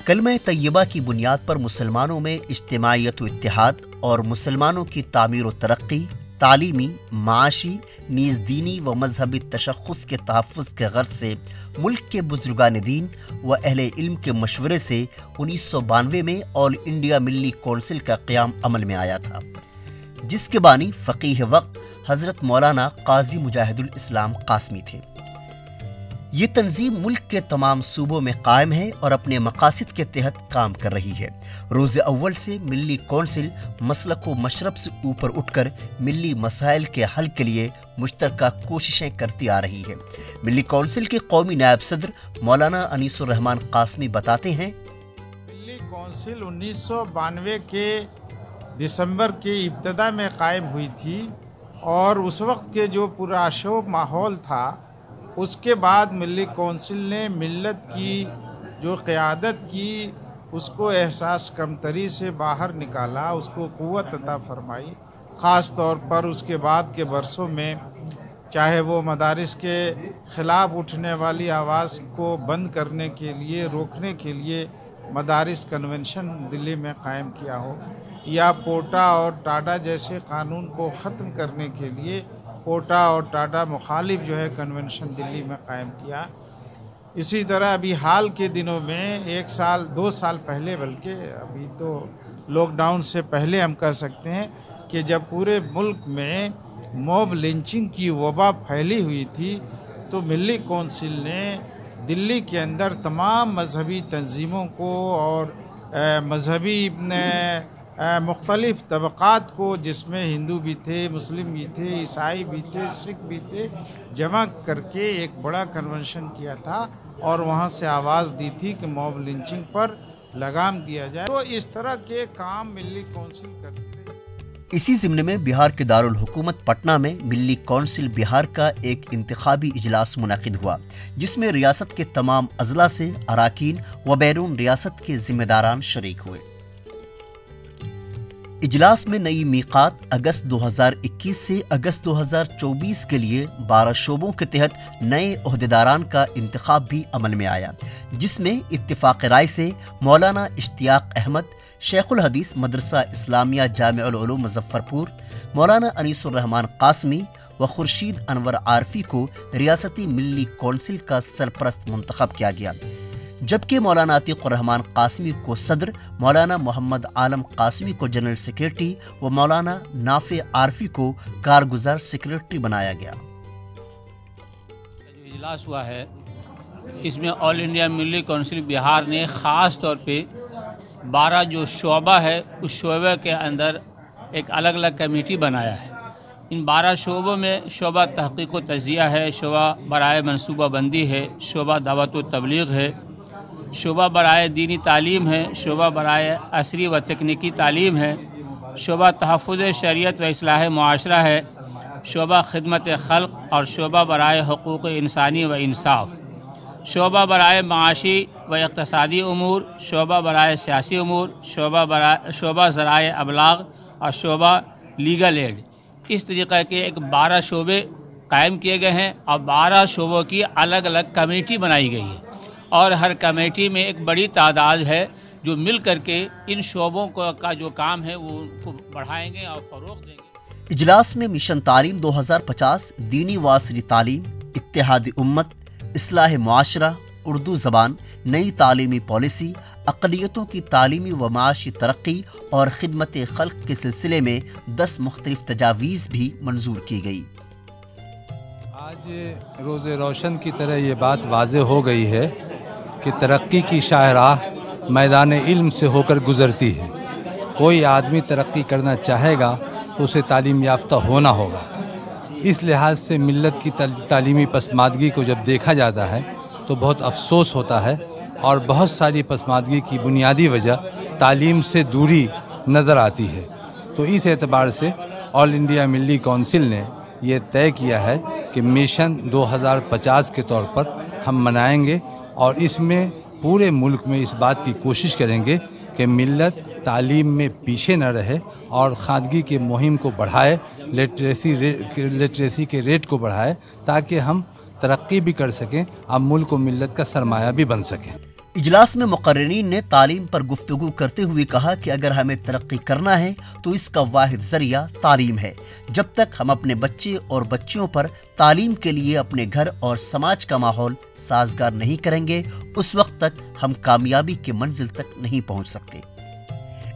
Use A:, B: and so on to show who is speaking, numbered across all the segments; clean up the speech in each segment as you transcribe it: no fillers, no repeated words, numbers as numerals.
A: کلمہ طیبہ کی بنیاد پر مسلمانوں میں اجتماعیت و اتحاد اور مسلمانوں کی تعمیر و ترقی، تعلیمی، معاشی، نیز دینی و مذہبی تشخص کے تحفظ کے غرض سے ملک کے بزرگان دین و اہل علم کے مشورے سے 1992 میں آل انڈیا ملی کونسل کا قیام عمل میں آیا تھا، جس کے بانی فقیہ وقت حضرت مولانا قاضی مجاہد الاسلام قاسمی تھے۔ یہ تنظیم ملک کے تمام صوبوں میں قائم ہے اور اپنے مقاصد کے تحت کام کر رہی ہے۔ روز اول سے ملی کونسل مسلک و مشرب سے اوپر اٹھ کر ملی مسائل کے حل کے لیے مشترکہ کوششیں کرتی آ رہی ہے۔ ملی کونسل کے قومی نائب صدر مولانا انیس الرحمن قاسمی بتاتے ہیں،
B: ملی کونسل 1992 کے دسمبر کی ابتدا میں قائم ہوئی تھی اور اس وقت کے جو پرآشوب ماحول تھا، اس کے بعد ملی کونسل نے ملت کی جو قیادت کی اس کو احساس کمتری سے باہر نکالا، اس کو قوت عطا فرمائی۔ خاص طور پر اس کے بعد کے برسوں میں چاہے وہ مدارس کے خلاف اٹھنے والی آواز کو بند کرنے کے لیے، روکنے کے لیے مدارس کنونشن دلی میں قائم کیا ہو، یا پوٹا اور ٹاڈا جیسے قانون کو ختم کرنے کے لیے پوٹا اور ٹاڈا مخالف جو ہے کنونشن دلی میں قائم کیا۔ اسی طرح ابھی حال کے دنوں میں 2 سال پہلے، بلکہ ابھی تو لاک ڈاؤن سے پہلے ہم کہہ سکتے ہیں کہ جب پورے ملک میں موب لنچنگ کی وبا پھیلی ہوئی تھی تو ملی کونسل نے دلی کے اندر تمام مذہبی تنظیموں کو اور مذہبی مختلف طبقات کو، جس میں ہندو بھی تھے، مسلم بھی تھے، عیسائی بھی تھے، سکھ بھی تھے، جمع کر کے ایک بڑا کنونشن کیا تھا اور وہاں سے آواز دی تھی کہ موب لنچنگ پر لگام دیا جائے۔ تو اس طرح کے کام ملی کونسل کرتی رہی۔
A: اسی ضمن میں بہار کے دارالحکومت پٹنہ میں ملی کونسل بہار کا ایک انتخابی اجلاس منعقد ہوا، جس میں ریاست کے تمام اضلاع سے اراکین و بیرون ریاست کے ذمہ داران شریک ہوئے۔ اجلاس میں نئی میقات اگست 2021 سے اگست 2024 کے لیے 12 شعبوں کے تحت نئے عہدیداران کا انتخاب بھی عمل میں آیا، جس میں اتفاق رائے سے مولانا اشتیاق احمد، شیخ الحدیث مدرسہ اسلامیہ جامع العلوم مظفر پور، مولانا انیس الرحمن قاسمی و خورشید انور عارفی کو ریاستی ملی کونسل کا سرپرست منتخب کیا گیا، جبکہ مولانا عتیق الرحمن قاسمی کو صدر، مولانا محمد عالم قاسمی کو جنرل سیکریٹری و مولانا نافع عارفی کو کارگزار سیکریٹری بنایا گیا۔
C: جو اجلاس ہوا ہے اس میں آل انڈیا ملی کونسل بہار نے خاص طور پہ 12 جو شعبہ ہے اس شعبے کے اندر ایک الگ الگ کمیٹی بنایا ہے۔ ان 12 شعبوں میں شعبہ تحقیق و تجزیہ ہے، شعبہ برائے منصوبہ بندی ہے، شعبہ دعوت و تبلیغ ہے، شعبہ برائے دینی تعلیم ہے، شعبہ برائے عصری و تکنیکی تعلیم ہے، شعبہ تحفظ شریعت و اصلاح معاشرہ ہے، شعبہ خدمت خلق اور شعبہ برائے حقوق انسانی و انصاف، شعبہ برائے معاشی و اقتصادی امور، شعبہ برائے سیاسی امور، شعبہ ذرائع ابلاغ اور شعبہ لیگل ایڈ۔ اس طریقے کے ایک 12 شعبے قائم کیے گئے ہیں اور 12 شعبوں کی الگ الگ کمیٹی بنائی گئی ہے، اور ہر کمیٹی میں ایک بڑی تعداد ہے جو مل کر کے ان شعبوں کا جو کام ہے وہ ان کو بڑھائیں گے اور فروغ دیں گے۔
A: اجلاس میں مشن تعلیم 2050، دینی و عصری تعلیم، اتحاد امت، اصلاح معاشرہ، اردو زبان، نئی تعلیمی پالیسی، اقلیتوں کی تعلیمی و معاشی ترقی اور خدمت خلق کے سلسلے میں 10 مختلف تجاویز بھی منظور کی گئی۔
D: آج روز روشن کی طرح یہ بات واضح ہو گئی ہے کہ ترقی کی شاہراہ میدان علم سے ہو کر گزرتی ہے۔ کوئی آدمی ترقی کرنا چاہے گا تو اسے تعلیم یافتہ ہونا ہوگا۔ اس لحاظ سے ملت کی تعلیمی پسماندگی کو جب دیکھا جاتا ہے تو بہت افسوس ہوتا ہے، اور بہت ساری پسماندگی کی بنیادی وجہ تعلیم سے دوری نظر آتی ہے۔ تو اس اعتبار سے آل انڈیا ملی کونسل نے یہ طے کیا ہے کہ مشن 2050 کے طور پر ہم منائیں گے، اور اس میں پورے ملک میں اس بات کی کوشش کریں گے کہ ملت تعلیم میں پیچھے نہ رہے اور خواندگی کے مہم کو بڑھائے، لٹریسی کے ریٹ کو بڑھائے، تاکہ ہم ترقی بھی کر سکیں اور ملک و ملت کا سرمایہ بھی بن سکیں۔
A: اجلاس میں مقررین نے تعلیم پر گفتگو کرتے ہوئے کہا کہ اگر ہمیں ترقی کرنا ہے تو اس کا واحد ذریعہ تعلیم ہے۔ جب تک ہم اپنے بچے اور بچیوں پر تعلیم کے لیے اپنے گھر اور سماج کا ماحول سازگار نہیں کریں گے، اس وقت تک ہم کامیابی کے منزل تک نہیں پہنچ سکتے۔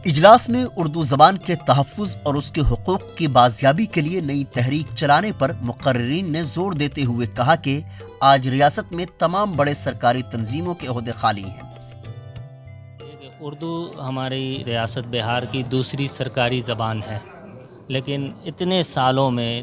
A: اجلاس میں اردو زبان کے تحفظ اور اس کے حقوق کی بازیابی کے لیے نئی تحریک چلانے پر مقررین نے زور دیتے ہوئے کہا کہ آج ریاست میں تمام بڑے سرکاری تنظیموں کے عہدے خالی ہیں۔
E: اردو ہماری ریاست بہار کی دوسری سرکاری زبان ہے، لیکن اتنے سالوں میں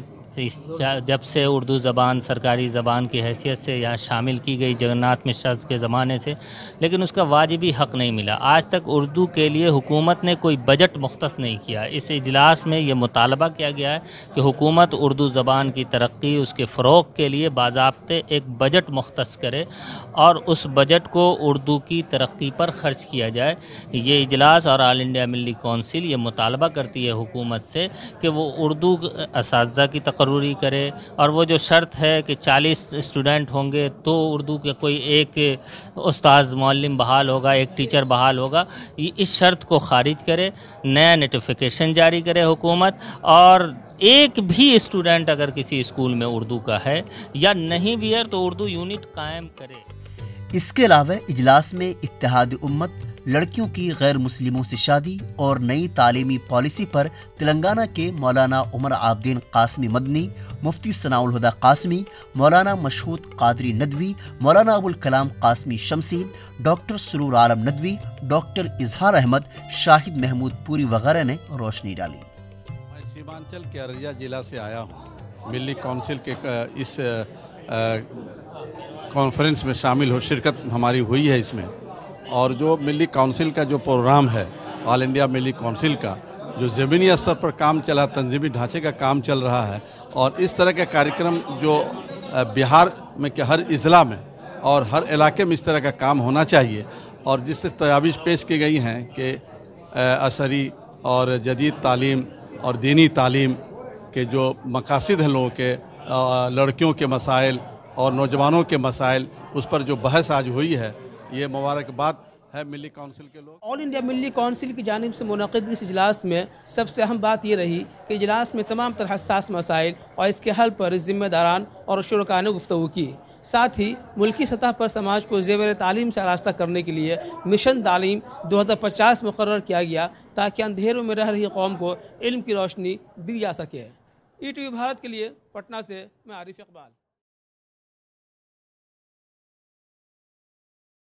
E: جب سے اردو زبان سرکاری زبان کی حیثیت سے یہاں شامل کی گئی جگناتھ مشرا کے زمانے سے، لیکن اس کا واجبی حق نہیں ملا۔ آج تک اردو کے لیے حکومت نے کوئی بجٹ مختص نہیں کیا۔ اس اجلاس میں یہ مطالبہ کیا گیا ہے کہ حکومت اردو زبان کی ترقی، اس کے فروغ کے لیے باضابطے ایک بجٹ مختص کرے اور اس بجٹ کو اردو کی ترقی پر خرچ کیا جائے۔ یہ اجلاس اور آل انڈیا ملی کونسل یہ مطالبہ کرتی ہے حکومت سے کہ وہ اردو اساتذہ کی تقرری کرے، اور وہ جو شرط ہے کہ 40 اسٹوڈنٹ ہوں گے تو اردو کے کوئی ایک استاذ معلم بحال ہوگا، ایک ٹیچر بحال ہوگا، اس شرط کو خارج کرے، نیا نوٹیفیکیشن جاری کرے حکومت، اور ایک بھی اسٹوڈنٹ اگر کسی اسکول میں اردو کا ہے یا نہیں بھی ہے تو اردو یونٹ قائم کرے۔
A: اس کے علاوہ اجلاس میں اتحاد امت، لڑکیوں کی غیر مسلموں سے شادی اور نئی تعلیمی پالیسی پر تلنگانہ کے مولانا عمر عابدین قاسمی مدنی، مفتی ثناء الہدیٰ قاسمی، مولانا مشہود قادری ندوی، مولانا ابوالکلام قاسمی شمسی، ڈاکٹر سرور عالم ندوی، ڈاکٹر اظہار احمد، شاہد محمود پوری وغیرہ نے روشنی ڈالی۔
F: میں سیمانچل کے ارریہ ضلع سے آیا ہوں۔ ملی کونسل کے اس کانفرنس میں شرکت ہماری ہوئی ہے اس میں، اور جو ملی کونسل کا جو پروگرام ہے، آل انڈیا ملی کونسل کا جو زمینی استر پر کام چلا، تنظیمی ڈھانچے کا کام چل رہا ہے، اور اس طرح کے کارکرم جو بہار میں کہ ہر اضلاع میں اور ہر علاقے میں اس طرح کا کام ہونا چاہیے، اور جس سے تجاویز پیش کی گئی ہیں کہ عصری اور جدید تعلیم اور دینی تعلیم کے جو مقاصد ہیں لوگوں کے، لڑکیوں کے مسائل اور نوجوانوں کے مسائل، اس پر جو بحث آج ہوئی ہے، یہ مبارکباد ہے ملی کونسل کے لوگ۔
G: آل انڈیا ملی کونسل کی جانب سے منعقد اس اجلاس میں سب سے اہم بات یہ رہی کہ اجلاس میں تمام طرح حساس مسائل اور اس کے حل پر ذمہ داران اور شرکاء نے گفتگو کی۔ ساتھ ہی ملکی سطح پر سماج کو زیور تعلیم سے آراستہ کرنے کے لیے مشن تعلیم 2050 مقرر کیا گیا تاکہ اندھیروں میں رہ رہی قوم کو علم کی روشنی دی جا سکے۔ ETV بھارت کے لیے پٹنہ سے میں عارف اقبال۔